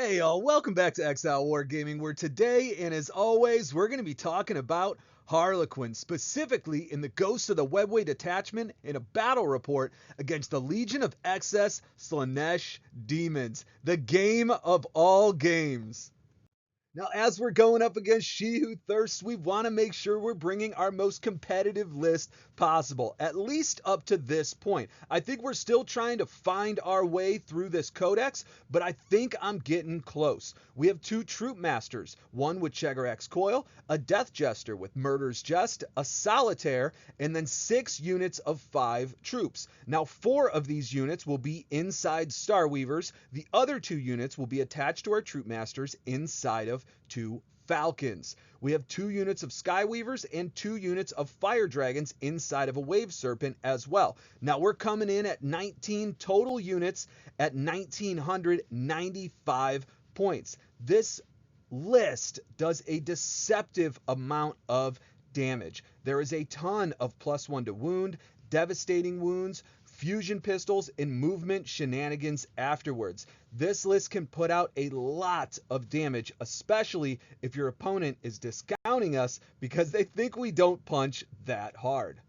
Hey y'all, welcome back to Exile Wargaming, where today, and as always, we're going to be talking about Harlequins, specifically in the Ghost of the Webway Detachment in a battle report against the Legion of Excess Slaanesh Deamons, the game of all games. Now, as we're going up against She Who Thirsts, we want to make sure we're bringing our most competitive list possible, at least up to this point. I think we're still trying to find our way through this codex, but I think I'm getting close. We have two Troop Masters, one with Chegarex Coil, a Death Jester with Murder's Jest, a Solitaire, and then 6 units of 5 troops. Now, 4 of these units will be inside Starweavers. The other 2 units will be attached to our Troop Masters inside of 2 Falcons. We have 2 units of Skyweavers and 2 units of Fire Dragons inside of a Wave Serpent as well. Now we're coming in at 19 total units at 1,995 points. This list does a deceptive amount of damage. There is a ton of +1 to wound, devastating wounds, fusion pistols, and movement shenanigans afterwards. This list can put out a lot of damage, especially if your opponent is discounting us because they think we don't punch that hard.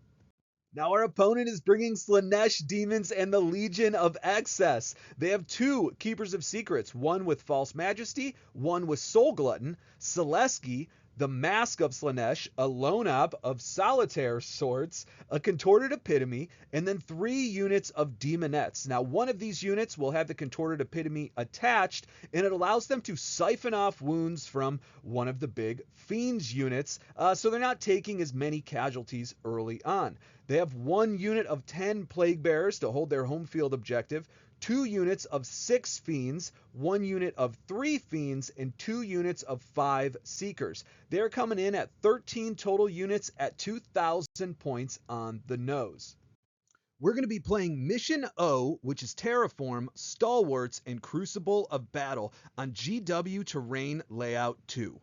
Now our opponent is bringing Slaanesh Deamons and the Legion of Excess. They have 2 Keepers of Secrets, one with False Majesty, one with Soul Glutton, Selesky, the Mask of Slaanesh, a Lonob of Solitaire sorts, a Contorted Epitome, and then 3 units of Demonettes. Now, one of these units will have the Contorted Epitome attached, and it allows them to siphon off wounds from one of the big Fiends units, so they're not taking as many casualties early on. They have 1 unit of 10 Plague Bearers to hold their home field objective, 2 units of 6 Fiends, 1 unit of 3 Fiends, and 2 units of 5 Seekers. They're coming in at 13 total units at 2,000 points on the nose. We're going to be playing Mission O, which is Terraform, Stalwarts, and Crucible of Battle on GW Terrain Layout 2.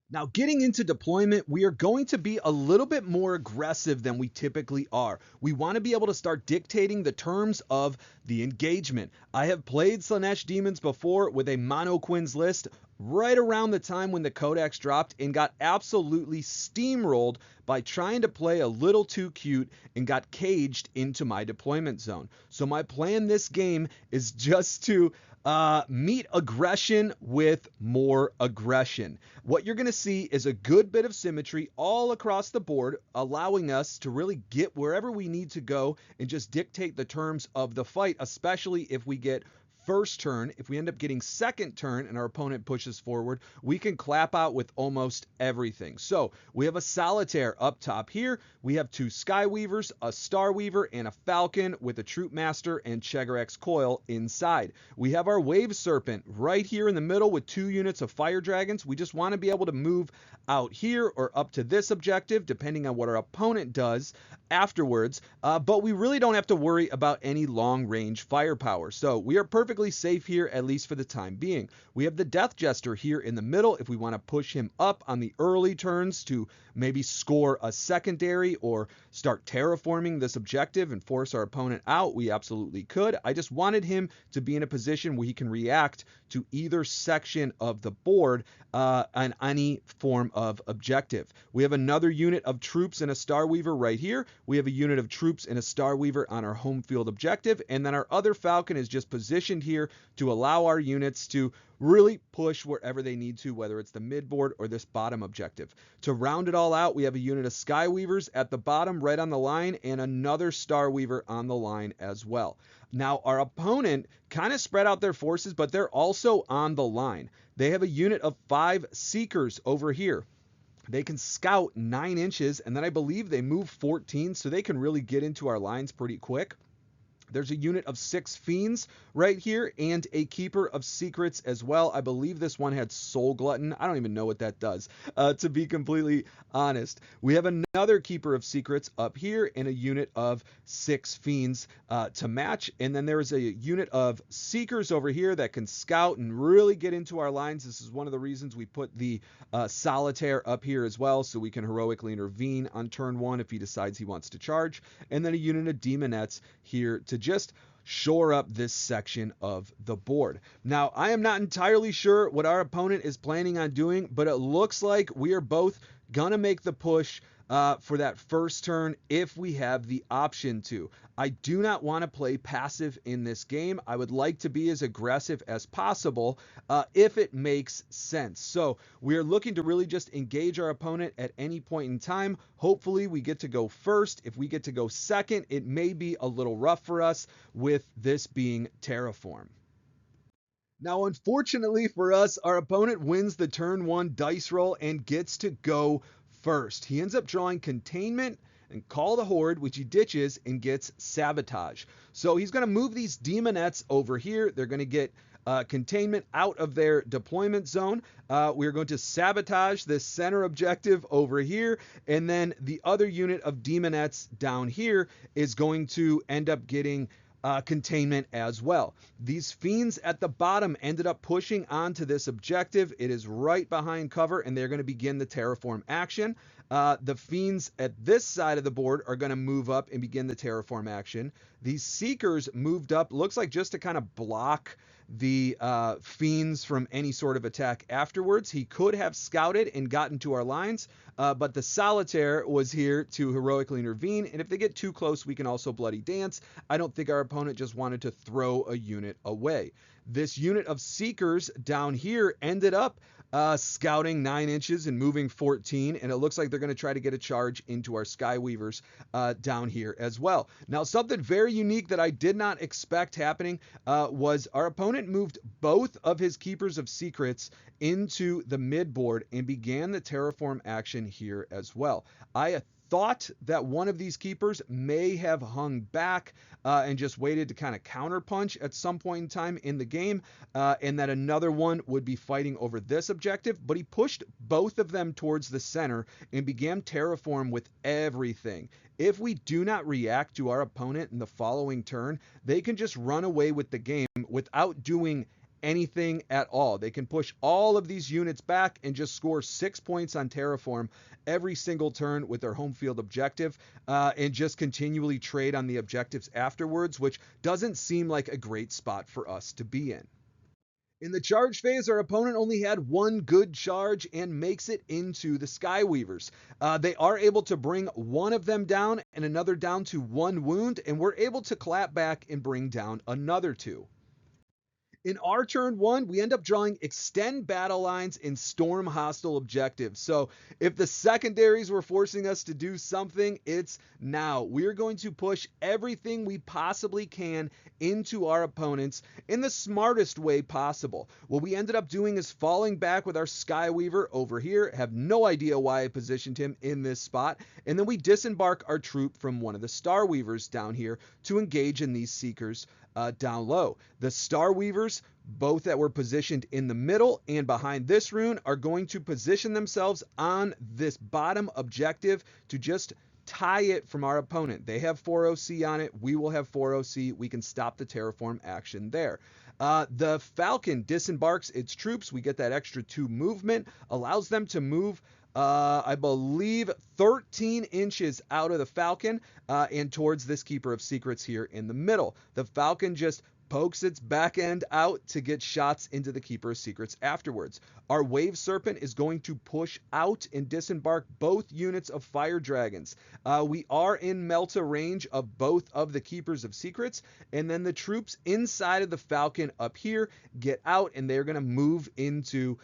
Now, getting into deployment, we are going to be a little bit more aggressive than we typically are. We want to be able to start dictating the terms of the engagement. I have played Slaanesh Deamons before with a Mono Quins list right around the time when the Codex dropped and got absolutely steamrolled by trying to play a little too cute and got caged into my deployment zone. So my plan this game is just to meet aggression with more aggression. What you're going to see is a good bit of symmetry all across the board, allowing us to really get wherever we need to go and just dictate the terms of the fight, especially if we get first turn. If we end up getting second turn and our opponent pushes forward, we can clap out with almost everything. So we have a Solitaire up top here. We have 2 Skyweavers, a Starweaver, and a Falcon with a Troop Master and Chegarex Coil inside. We have our Wave Serpent right here in the middle with 2 units of Fire Dragons. We just want to be able to move out here or up to this objective, depending on what our opponent does afterwards. But we really don't have to worry about any long-range firepower. So we are perfectly safe here, at least for the time being. We have the Death Jester here in the middle if we want to push him up on the early turns to maybe score a secondary or start terraforming this objective and force our opponent out. We absolutely could. I just wanted him to be in a position where he can react to either section of the board on any form of objective. We have another unit of troops and a Starweaver right here. We have a unit of troops and a Starweaver on our home field objective, and then our other Falcon is just positioned here to allow our units to really push wherever they need to, whether it's the midboard or this bottom objective. To round it all out, we have a unit of Skyweavers at the bottom right on the line and another Starweaver on the line as well. Now, our opponent kind of spread out their forces, but they're also on the line. They have a unit of 5 Seekers over here. They can scout 9 inches, and then I believe they move 14, so they can really get into our lines pretty quick. There's a unit of 6 Fiends right here and a Keeper of Secrets as well. I believe this one had Soul Glutton. I don't even know what that does, to be completely honest. We have another Keeper of Secrets up here and a unit of 6 Fiends to match. And then there's a unit of Seekers over here that can scout and really get into our lines. This is one of the reasons we put the Solitaire up here as well, so we can heroically intervene on turn 1 if he decides he wants to charge. And then a unit of Demonettes here to just shore up this section of the board. Now, I am not entirely sure what our opponent is planning on doing, but it looks like we are both going to make the push for that first turn if we have the option to. I do not want to play passive in this game. I would like to be as aggressive as possible if it makes sense. So we are looking to really just engage our opponent at any point in time. Hopefully we get to go first. If we get to go second, it may be a little rough for us with this being Terraform. Now, unfortunately for us, our opponent wins the turn 1 dice roll and gets to go first. He ends up drawing Containment and Call the Horde, which he ditches and gets Sabotage. So he's going to move these Demonettes over here. They're going to get Containment out of their deployment zone. We're going to sabotage this center objective over here, and then the other unit of Demonettes down here is going to end up getting Containment as well. These Fiends at the bottom ended up pushing onto this objective. It is right behind cover, and they're going to begin the Terraform action. The Fiends at this side of the board are going to move up and begin the Terraform action. These Seekers moved up, looks like just to kind of block the Fiends from any sort of attack afterwards. He could have scouted and gotten to our lines, but the Solitaire was here to heroically intervene, and if they get too close, we can also Bloody Dance. I don't think our opponent just wanted to throw a unit away. This unit of Seekers down here ended up scouting 9 inches and moving 14, and it looks like they're going to try to get a charge into our Skyweavers down here as well. Now, something very unique that I did not expect happening was our opponent moved both of his Keepers of Secrets into the mid board and began the Terraform action here as well. I thought that one of these keepers may have hung back and just waited to kind of counterpunch at some point in time in the game, and that another one would be fighting over this objective, but he pushed both of them towards the center and began Terraform with everything. If we do not react to our opponent in the following turn, they can just run away with the game without doing anything at all. They can push all of these units back and just score 6 points on Terraform every single turn with their home field objective, and just continually trade on the objectives afterwards, which doesn't seem like a great spot for us to be in. In the charge phase, our opponent only had one good charge and makes it into the Skyweavers. They are able to bring one of them down and another down to 1 wound, and we're able to clap back and bring down another 2. In our turn 1, we end up drawing Extend Battle Lines and Storm Hostile Objectives. So if the secondaries were forcing us to do something, it's now. We're going to push everything we possibly can into our opponents in the smartest way possible. What we ended up doing is falling back with our Skyweaver over here. Have no idea why I positioned him in this spot. And then we disembark our troop from one of the Starweavers down here to engage in these Seekers down low. The Starweavers, both that were positioned in the middle and behind this rune, are going to position themselves on this bottom objective to just tie it from our opponent. They have 4OC on it. We will have 4OC. We can stop the Terraform action there. The Falcon disembarks its troops. We get that extra 2 movement, allows them to move I believe 13 inches out of the Falcon and towards this Keeper of Secrets here in the middle. The Falcon just pokes its back end out to get shots into the Keeper of Secrets afterwards. Our Wave Serpent is going to push out and disembark both units of Fire Dragons. We are in Melta range of both of the Keepers of Secrets, and then the troops inside of the Falcon up here get out, and they're going to move into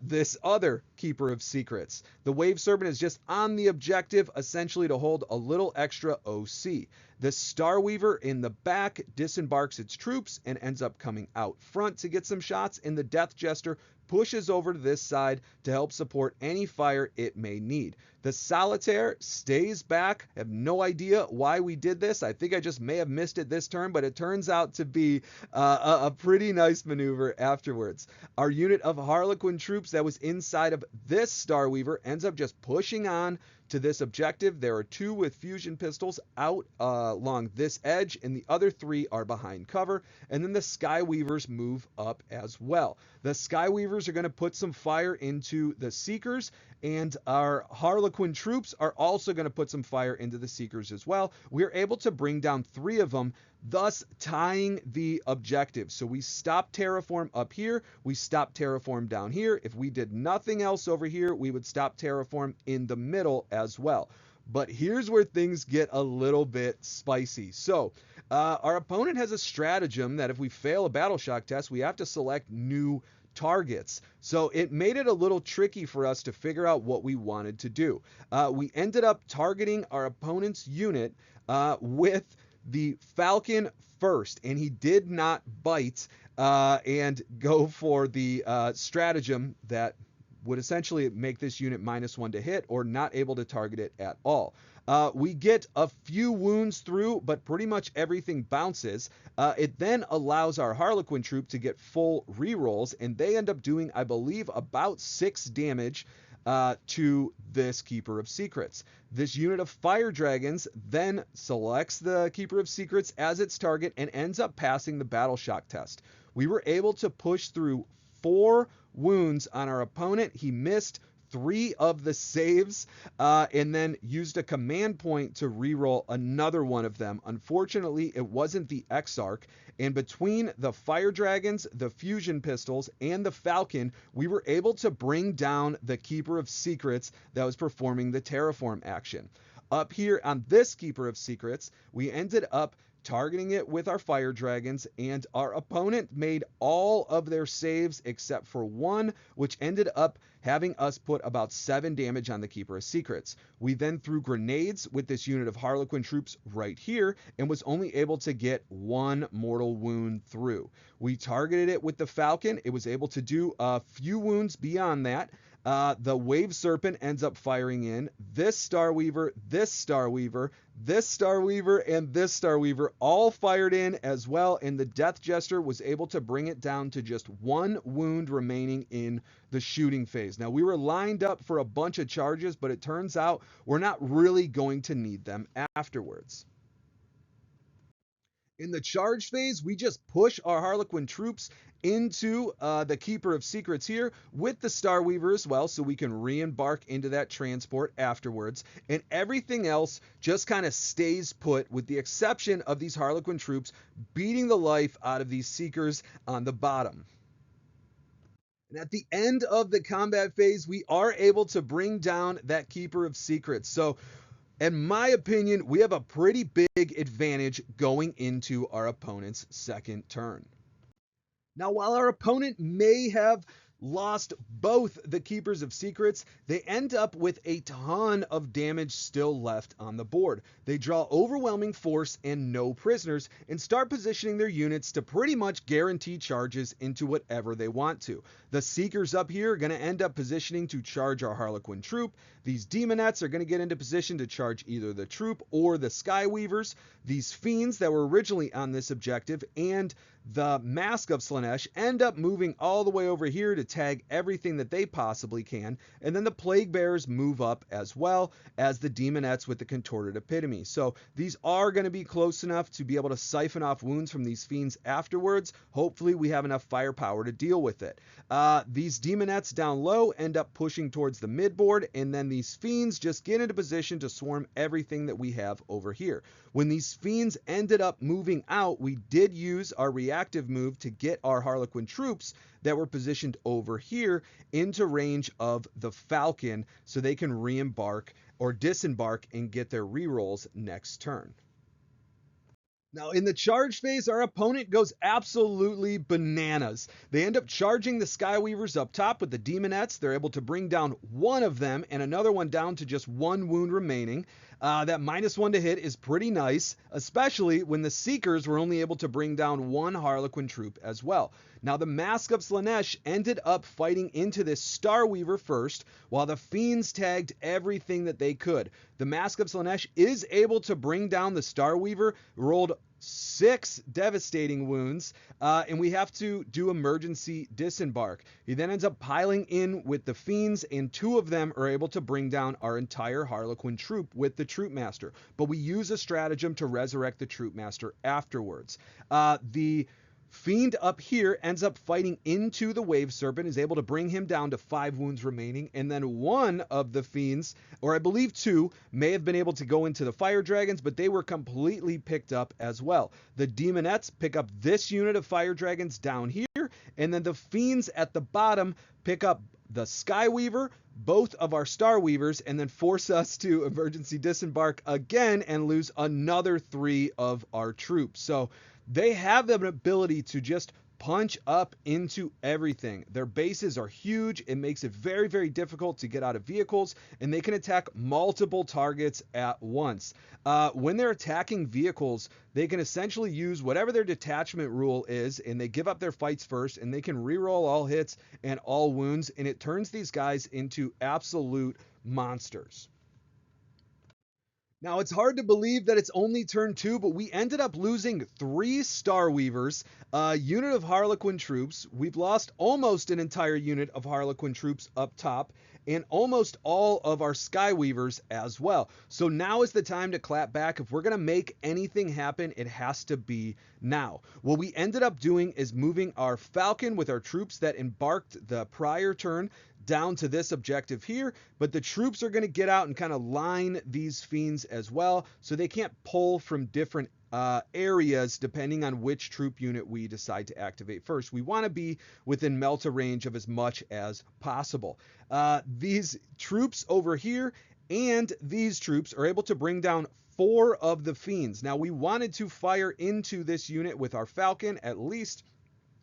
this other Keeper of Secrets. The Wave Serpent is just on the objective, essentially to hold a little extra OC. The Starweaver in the back disembarks its troops and ends up coming out front to get some shots, and the Death Jester pushes over to this side to help support any fire it may need. The Solitaire stays back. I have no idea why we did this. I think I just may have missed it this turn, but it turns out to be a pretty nice maneuver afterwards. Our unit of Harlequin troops that was inside of this Starweaver ends up just pushing on to this objective. There are 2 with fusion pistols out along this edge, and the other 3 are behind cover. And then the Skyweavers move up as well. The Skyweavers Weavers are going to put some fire into the Seekers, and our Harlequin troops are also going to put some fire into the Seekers as well. We're able to bring down 3 of them, thus tying the objective. So we stop terraform up here, we stop terraform down here. If we did nothing else over here, we would stop terraform in the middle as well. But here's where things get a little bit spicy. So our opponent has a stratagem that if we fail a battle shock test, we have to select new targets. So it made it a little tricky for us to figure out what we wanted to do. We ended up targeting our opponent's unit with the Falcon first, and he did not bite and go for the stratagem that would essentially make this unit -1 to hit or not able to target it at all. We get a few wounds through, but pretty much everything bounces. It then allows our Harlequin troop to get full rerolls, and they end up doing, I believe, about 6 damage to this Keeper of Secrets. This unit of Fire Dragons then selects the Keeper of Secrets as its target and ends up passing the battle shock test. We were able to push through 4 wounds on our opponent. He missed 3 of the saves and then used a command point to reroll another one of them. Unfortunately, it wasn't the Exarch, and between the Fire Dragons, the Fusion Pistols, and the Falcon, we were able to bring down the Keeper of Secrets that was performing the Terraform action. Up here on this Keeper of Secrets, we ended up targeting it with our Fire Dragons, and our opponent made all of their saves except for 1, which ended up having us put about 7 damage on the Keeper of Secrets. We then threw grenades with this unit of Harlequin troops right here and was only able to get 1 mortal wound through. We targeted it with the Falcon. It was able to do a few wounds beyond that. The Wave Serpent ends up firing in. This Star Weaver, this Star Weaver, this Star Weaver, and this Star Weaver all fired in as well, and the Death Jester was able to bring it down to just 1 wound remaining in the shooting phase. Now, we were lined up for a bunch of charges, but it turns out we're not really going to need them afterwards. In the charge phase, we just push our Harlequin troops into the Keeper of Secrets here with the Star Weaver as well, so we can re-embark into that transport afterwards. And everything else just kind of stays put, with the exception of these Harlequin troops beating the life out of these Seekers on the bottom. And at the end of the combat phase, we are able to bring down that Keeper of Secrets. So in my opinion, we have a pretty big advantage going into our opponent's second turn. Now, while our opponent may have lost both the Keepers of Secrets, they end up with a ton of damage still left on the board. They draw overwhelming force and no prisoners and start positioning their units to pretty much guarantee charges into whatever they want to. The Seekers up here are going to end up positioning to charge our Harlequin troop. These Demonettes are going to get into position to charge either the troop or the Sky Weavers. These Fiends that were originally on this objective and the Mask of Slaanesh end up moving all the way over here to tag everything that they possibly can, and then the Plague Bearers move up as well as the Demonettes with the Contorted Epitome. So these are going to be close enough to be able to siphon off wounds from these Fiends afterwards. Hopefully we have enough firepower to deal with it. These Demonettes down low end up pushing towards the midboard, and then these Fiends just get into position to swarm everything that we have over here. When these Fiends ended up moving out, we did use our reactive move to get our Harlequin troops that were positioned over here into range of the Falcon so they can re-embark or disembark and get their rerolls next turn. Now, in the charge phase, our opponent goes absolutely bananas. They end up charging the Skyweavers up top with the Demonettes. They're able to bring down 1 of them and another one down to just 1 wound remaining. That -1 to hit is pretty nice, especially when the Seekers were only able to bring down 1 Harlequin troop as well. Now, the Mask of Slaanesh ended up fighting into this Star Weaver first, while the Fiends tagged everything that they could. The Mask of Slaanesh is able to bring down the Star Weaver, rolled 6 devastating wounds, and we have to do emergency disembark. He then ends up piling in with the Fiends, and 2 of them are able to bring down our entire Harlequin troop with the Troop Master. But we use a stratagem to resurrect the Troop Master afterwards. The Fiend up here ends up fighting into the Wave Serpent, is able to bring him down to 5 wounds remaining, and then one of the Fiends, or I believe 2, may have been able to go into the Fire Dragons, but they were completely picked up as well. The Demonettes pick up this unit of Fire Dragons down here, and then the Fiends at the bottom pick up the Skyweaver, both of our Star Weavers, and then force us to emergency disembark again and lose another 3 of our troops. So they have the ability to just punch up into everything. Their bases are huge. It makes it very, very difficult to get out of vehicles, and they can attack multiple targets at once. When they're attacking vehicles, they can essentially use whatever their detachment rule is, and they give up their fights first, and they can reroll all hits and all wounds, and it turns these guys into absolute monsters. Now, it's hard to believe that it's only turn 2, but we ended up losing 3 Star Weavers, a unit of Harlequin troops. We've lost almost an entire unit of Harlequin troops up top, and almost all of our Sky Weavers as well. So now is the time to clap back. If we're going to make anything happen, it has to be now. What we ended up doing is moving our Falcon with our troops that embarked the prior turn down to this objective here, but the troops are going to get out and kind of line these Fiends as well, so they can't pull from different areas depending on which troop unit we decide to activate first. We want to be within Melta range of as much as possible. These troops over here and these troops are able to bring down 4 of the Fiends. Now, we wanted to fire into this unit with our Falcon, at least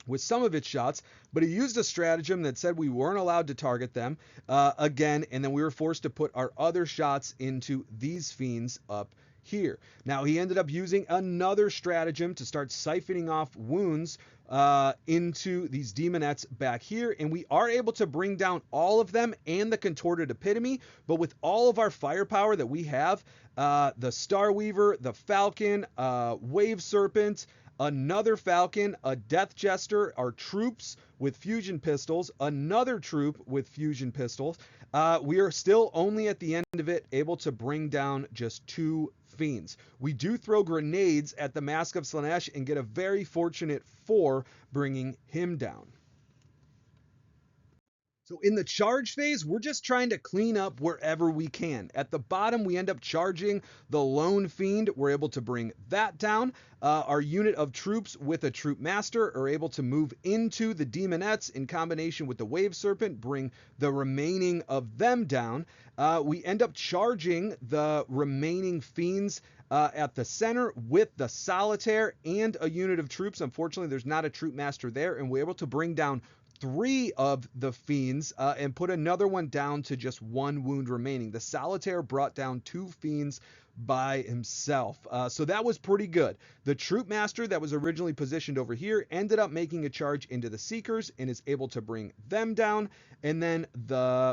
with some of its shots, but he used a stratagem that said we weren't allowed to target them again, and then we were forced to put our other shots into these Fiends up here. Now, he ended up using another stratagem to start siphoning off wounds into these Demonettes back here, and we are able to bring down all of them and the Contorted Epitome, but with all of our firepower that we have, the Star Weaver, the Falcon, Wave Serpent, another Falcon, a Death Jester, our troops with fusion pistols, another troop with fusion pistols. We are still only at the end of it able to bring down just 2 Fiends. We do throw grenades at the Mask of Slaanesh and get a very fortunate 4 bringing him down. So in the charge phase, we're just trying to clean up wherever we can. At the bottom, we end up charging the Lone Fiend. We're able to bring that down. Our unit of troops with a Troop Master are able to move into the Demonettes in combination with the Wave Serpent, bring the remaining of them down. We end up charging the remaining Fiends at the center with the Solitaire and a unit of troops. Unfortunately, there's not a Troop Master there, and we're able to bring down 3 of the Fiends and put another one down to just 1 wound remaining. The Solitaire brought down 2 Fiends by himself. So that was pretty good. The Troop Master that was originally positioned over here ended up making a charge into the Seekers and is able to bring them down. And then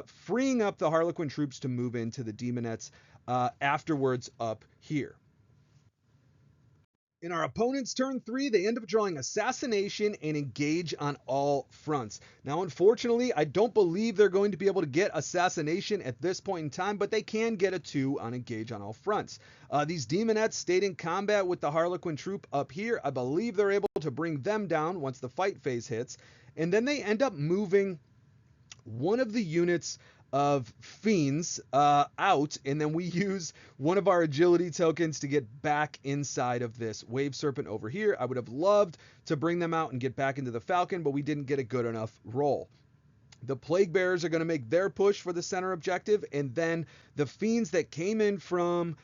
freeing up the Harlequin troops to move into the Demonettes afterwards up here. In our opponent's turn 3, they end up drawing Assassination and Engage on all fronts. Now, unfortunately, I don't believe they're going to be able to get Assassination at this point in time, but they can get a 2 on Engage on all fronts. These Demonettes stayed in combat with the Harlequin troop up here. I believe they're able to bring them down once the fight phase hits. And then they end up moving one of the units of Fiends out, and then we use one of our agility tokens to get back inside of this Wave Serpent over here. I would have loved to bring them out and get back into the Falcon, but we didn't get a good enough roll. The Plague Bearers are going to make their push for the center objective, and then the Fiends that came in from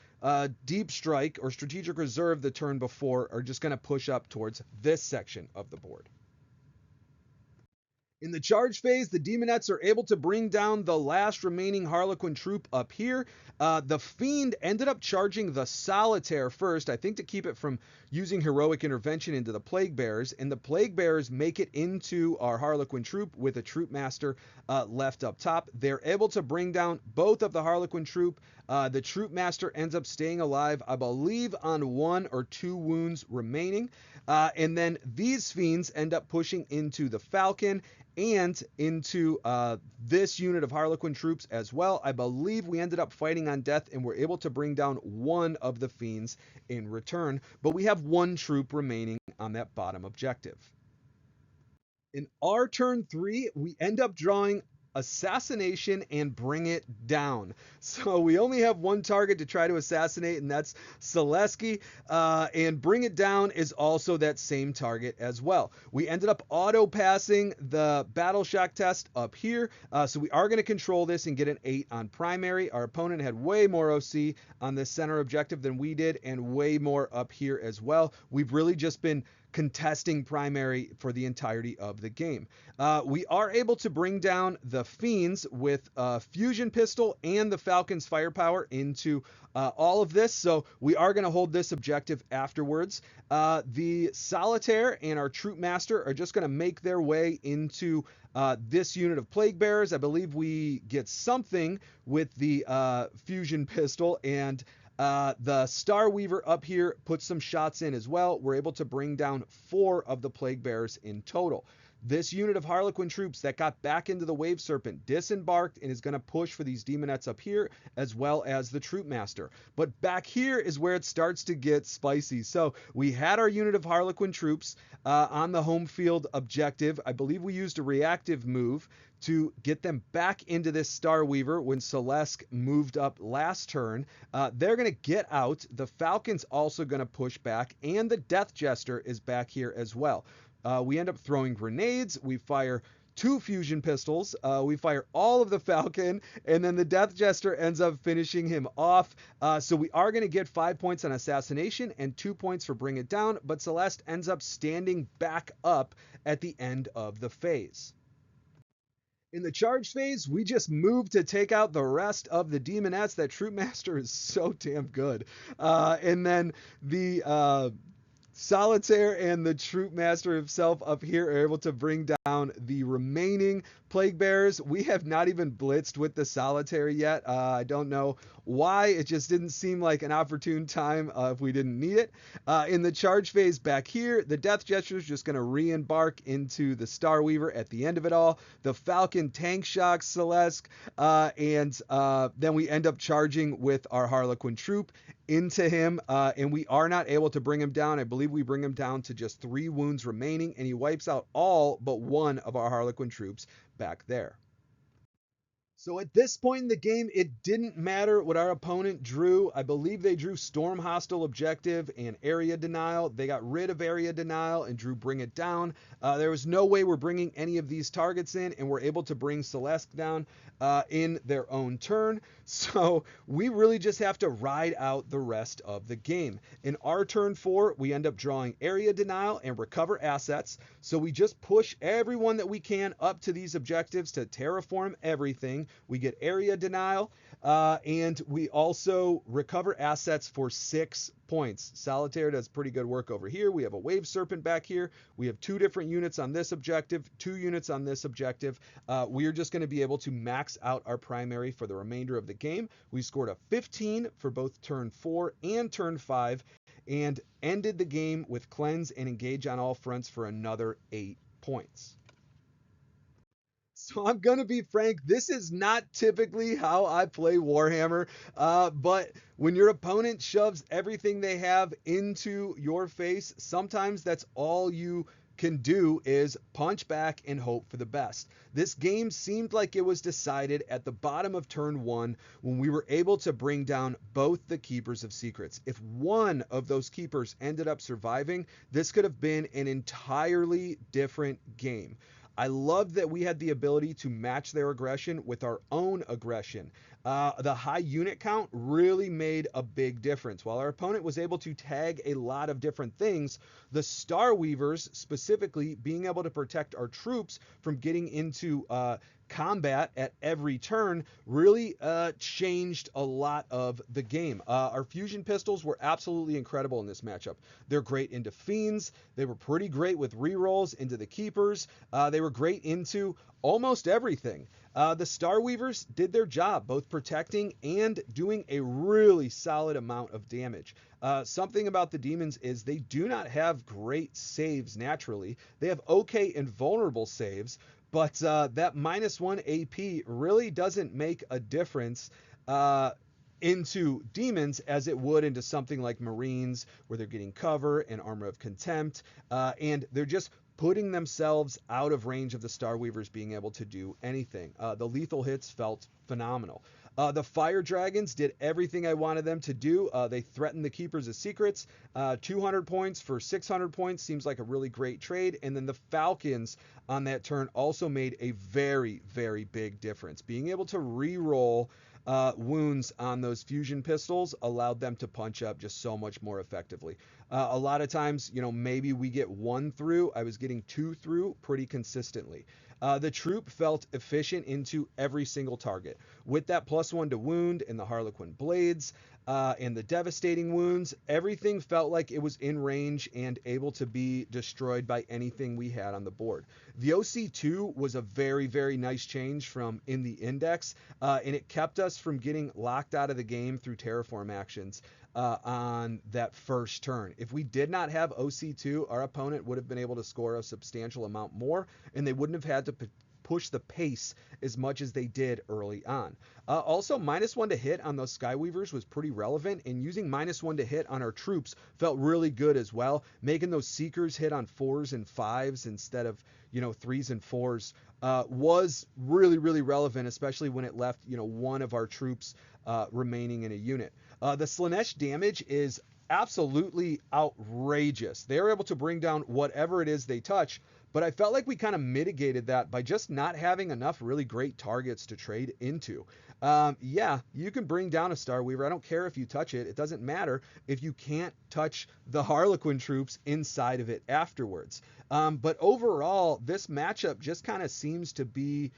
Deep Strike or Strategic Reserve the turn before are just going to push up towards this section of the board. In the charge phase, the Demonettes are able to bring down the last remaining Harlequin troop up here. The Fiend ended up charging the Solitaire first, I think to keep it from using Heroic Intervention into the Plague Bearers, and the Plague Bearers make it into our Harlequin troop with a Troop Master left up top. They're able to bring down both of the Harlequin troop. The Troop Master ends up staying alive, I believe, on 1 or 2 wounds remaining. And then these Fiends end up pushing into the Falcon and into this unit of Harlequin troops as well. I believe we ended up fighting on death and were able to bring down 1 of the Fiends in return, but we have 1 troop remaining on that bottom objective. In our turn 3, we end up drawing assassination and bring it down. So we only have one target to try to assassinate, and that's Selesky. And bring it down is also that same target as well. We ended up auto passing the battle shock test up here. So we are going to control this and get an 8 on primary. Our opponent had way more OC on this center objective than we did, and way more up here as well. We've really just been contesting primary for the entirety of the game. We are able to bring down the Fiends with Fusion Pistol and the Falcon's Firepower into all of this, so we are going to hold this objective afterwards. The Solitaire and our Troop Master are just going to make their way into this unit of Plague Bearers. I believe we get something with the Fusion Pistol, and the Star Weaver up here puts some shots in as well. We're able to bring down 4 of the Plague Bearers in total. This unit of Harlequin troops that got back into the Wave Serpent disembarked and is going to push for these Demonettes up here, as well as the Troop Master. But back here is where it starts to get spicy. So we had our unit of Harlequin troops on the home field objective. I believe we used a reactive move to get them back into this Star Weaver when Celeste moved up last turn. They're going to get out. The Falcon's also going to push back, and the Death Jester is back here as well. We end up throwing grenades. We fire 2 fusion pistols. We fire all of the Falcon, and then the Death Jester ends up finishing him off. So we are going to get 5 points on assassination and 2 points for bring it down, but Celeste ends up standing back up at the end of the phase. In the charge phase, we just moved to take out the rest of the Demonettes. That Troop Master is so damn good. And then the Solitaire and the Troop Master himself up here are able to bring down the remaining Plague Bearers. We have not even blitzed with the Solitaire yet. I don't know why. It just didn't seem like an opportune time if we didn't need it. In the charge phase back here, the Death Jester is just going to re-embark into the Star Weaver at the end of it all. The Falcon tank shocks Celeste, and then we end up charging with our Harlequin troop into him, and we are not able to bring him down. I believe we bring him down to just 3 wounds remaining, and he wipes out all but 1 of our Harlequin troops back there. So at this point in the game, it didn't matter what our opponent drew. I believe they drew Storm Hostile Objective and Area Denial. They got rid of Area Denial and drew Bring It Down. There was no way we're bringing any of these targets in, and we're able to bring Celeste down in their own turn. So we really just have to ride out the rest of the game. In our turn 4, we end up drawing Area Denial and Recover Assets. So we just push everyone that we can up to these objectives to terraform everything. We get Area Denial, and we also recover assets for 6 points. Solitaire does pretty good work over here. We have a Wave Serpent back here. We have 2 different units on this objective, 2 units on this objective. We are just going to be able to max out our primary for the remainder of the game. We scored a 15 for both turn 4 and turn 5, and ended the game with Cleanse and Engage on all fronts for another 8 points. So I'm going to be frank, this is not typically how I play Warhammer, but when your opponent shoves everything they have into your face, sometimes that's all you can do is punch back and hope for the best. This game seemed like it was decided at the bottom of turn 1 when we were able to bring down both the Keepers of Secrets. If one of those Keepers ended up surviving, this could have been an entirely different game. I loved that we had the ability to match their aggression with our own aggression. The high unit count really made a big difference. While our opponent was able to tag a lot of different things, the Star Weavers, specifically being able to protect our troops from getting into combat at every turn, really changed a lot of the game. Our fusion pistols were absolutely incredible in this matchup. They're great into fiends. They were pretty great with rerolls into the keepers. They were great into almost everything. The Star Weavers did their job, both protecting and doing a really solid amount of damage. Something about the demons is they do not have great saves naturally. They have okay and vulnerable saves, but that -1 AP really doesn't make a difference into demons as it would into something like Marines, where they're getting cover and armor of contempt, and they're just putting themselves out of range of the Starweavers being able to do anything. The lethal hits felt phenomenal. The Fire Dragons did everything I wanted them to do. They threatened the Keepers of Secrets. 200 points for 600 points seems like a really great trade. And then the Falcons on that turn also made a very, very big difference. Being able to re-roll wounds on those fusion pistols allowed them to punch up just so much more effectively. A lot of times, maybe we get 1 through. I was getting 2 through pretty consistently. The troop felt efficient into every single target. With that +1 to wound and the Harlequin blades and the devastating wounds, everything felt like it was in range and able to be destroyed by anything we had on the board. The OC2 was a very, very nice change from in the index, and it kept us from getting locked out of the game through terraform actions on that first turn. If we did not have OC2, our opponent would have been able to score a substantial amount more, and they wouldn't have had to push the pace as much as they did early on. Also, -1 to hit on those Skyweavers was pretty relevant, and using -1 to hit on our troops felt really good as well. Making those Seekers hit on 4s and 5s instead of 3s and 4s was really, really relevant, especially when it left one of our troops remaining in a unit. The Slaanesh damage is absolutely outrageous. They are able to bring down whatever it is they touch, but I felt like we kind of mitigated that by just not having enough really great targets to trade into. Yeah, you can bring down a Starweaver. I don't care if you touch it. It doesn't matter if you can't touch the Harlequin troops inside of it afterwards. But overall, this matchup just kind of seems to be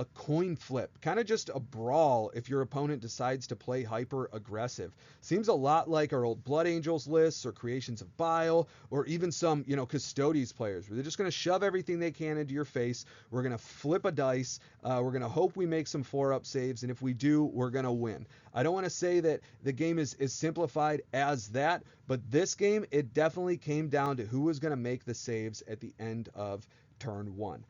a coin flip, kind of just a brawl if your opponent decides to play hyper aggressive. Seems a lot like our old Blood Angels lists or Creations of Bile, or even some, Custodes players, where they're just going to shove everything they can into your face. We're going to flip a dice. We're going to hope we make some 4-up saves, and if we do, we're going to win. I don't want to say that the game is simplified as that, but this game, it definitely came down to who was going to make the saves at the end of turn 1.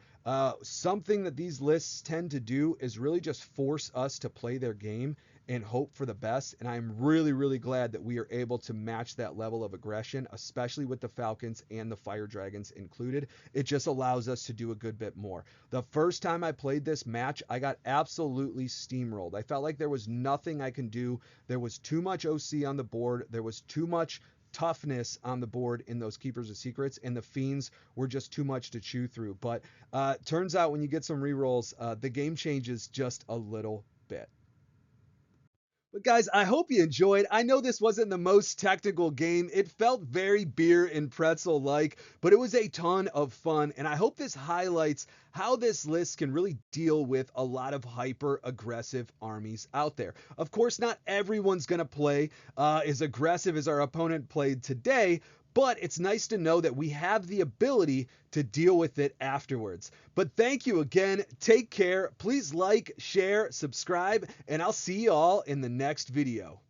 Something that these lists tend to do is really just force us to play their game and hope for the best. And I'm really, really glad that we are able to match that level of aggression, especially with the Falcons and the Fire Dragons included. It just allows us to do a good bit more. The first time I played this match, I got absolutely steamrolled. I felt like there was nothing I can do. There was too much OC on the board. There was too much toughness on the board in those Keepers of Secrets, and the Fiends were just too much to chew through. But turns out when you get some rerolls, the game changes just a little bit. But guys, I hope you enjoyed. I know this wasn't the most technical game. It felt very beer and pretzel-like, but it was a ton of fun, and I hope this highlights how this list can really deal with a lot of hyper-aggressive armies out there. Of course, not everyone's going to play as aggressive as our opponent played today, but it's nice to know that we have the ability to deal with it afterwards. But thank you again. Take care. Please like, share, subscribe, and I'll see you all in the next video.